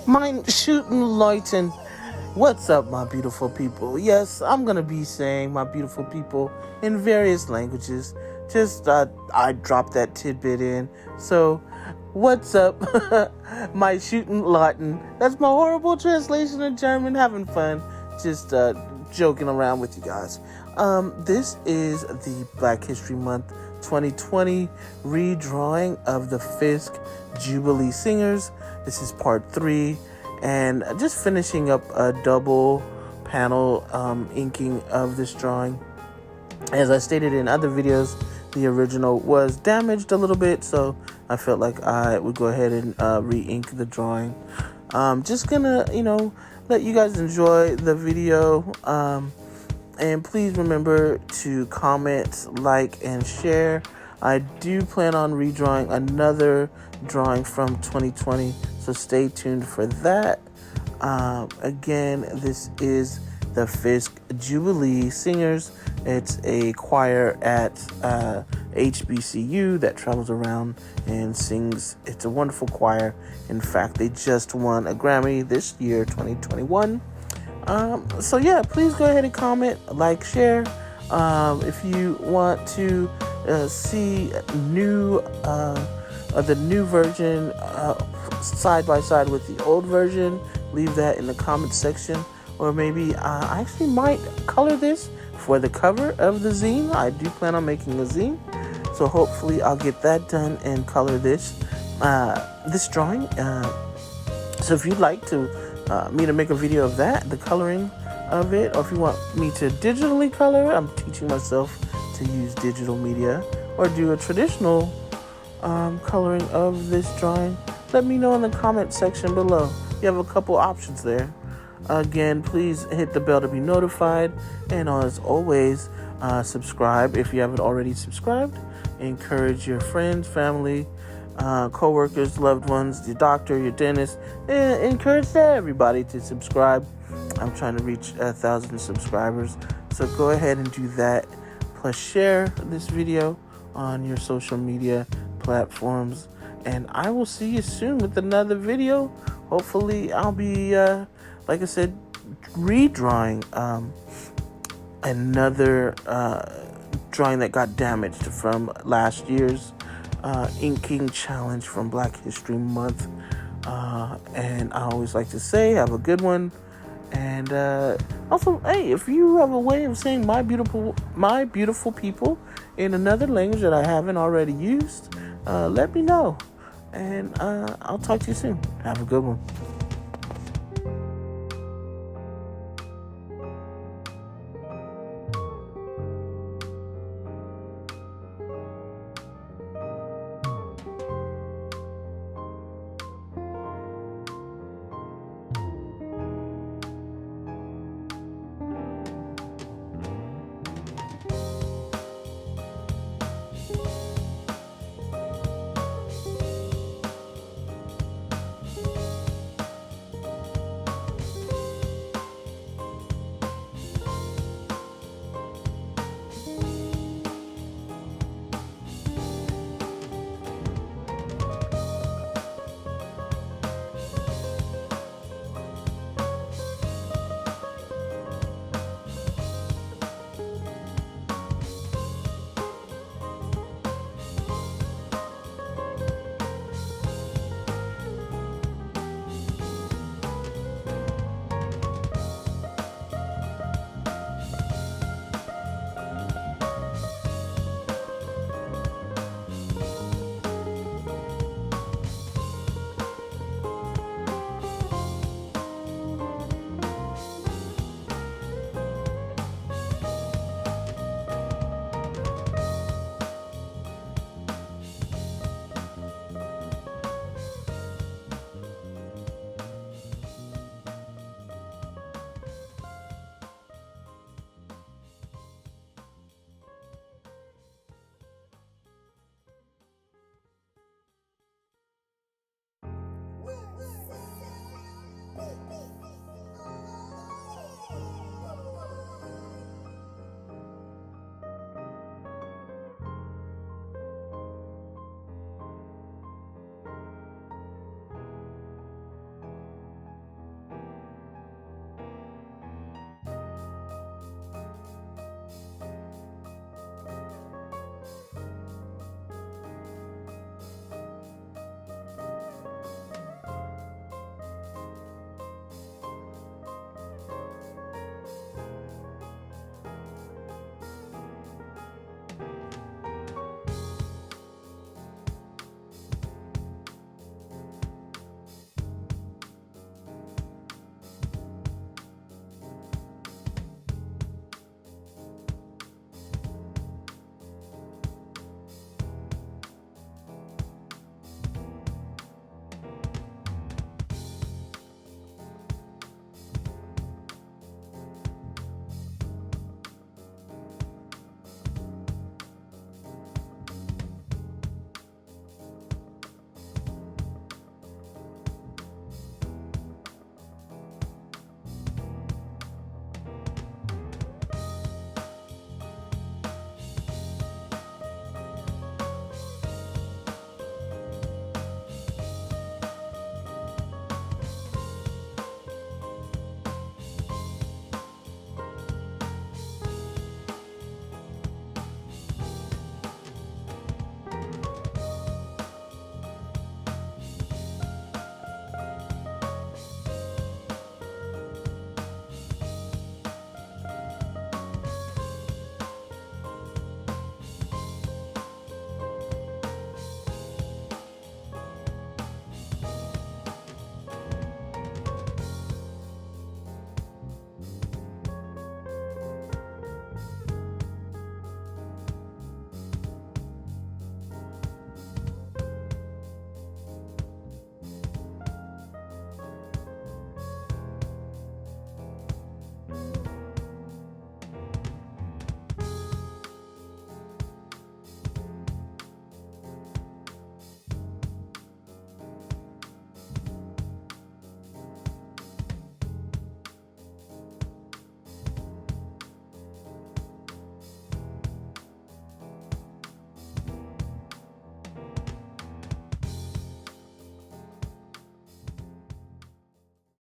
Mein shooting Leuten. What's up, my beautiful people? Yes, I'm going to be saying my beautiful people in various languages. Just, I dropped that tidbit in. So, what's up, my shooting Leuten? That's my horrible translation of German. Having fun. Just, joking around with you guys. This is the Black History Month 2020 redrawing of the Fisk Jubilee Singers. This is part 3, and just finishing up a double panel inking of this drawing. As I stated in other videos, the original was damaged a little bit, so I felt like I would go ahead and re-ink the drawing. Just gonna, let you guys enjoy the video. And please remember to comment, like, and share. I do plan on redrawing another drawing from 2020, so stay tuned for that. Again, this is the Fisk Jubilee Singers. It's a choir at HBCU that travels around and sings. It's a wonderful choir. In fact, they just won a Grammy this year, 2021. So yeah, please go ahead and comment, like, share. If you want to see the new version side by side with the old version, leave that in the comment section. Or maybe I actually might color this for the cover of the zine. I do plan on making a zine, so hopefully I'll get that done and color this drawing. So if you'd like me to make a video of that, the coloring of it, or if you want me to digitally color, I'm teaching myself to use digital media, or do a traditional coloring of this drawing, let me know in the comment section below. You have a couple options there. Again, please hit the bell to be notified, and as always, subscribe if you haven't already subscribed. Encourage your friends, family, co-workers, loved ones, your doctor, your dentist. Encourage everybody to subscribe. I'm trying to reach 1,000 subscribers, so go ahead and do that. Plus, share this video on your social media platforms, and I will see you soon with another video. Hopefully, I'll be, like I said, redrawing another drawing that got damaged from last year's inking challenge from Black History Month. And I always like to say, have a good one. And also, hey, if you have a way of saying my beautiful people in another language that I haven't already used, let me know. And I'll talk to you soon. Have a good one.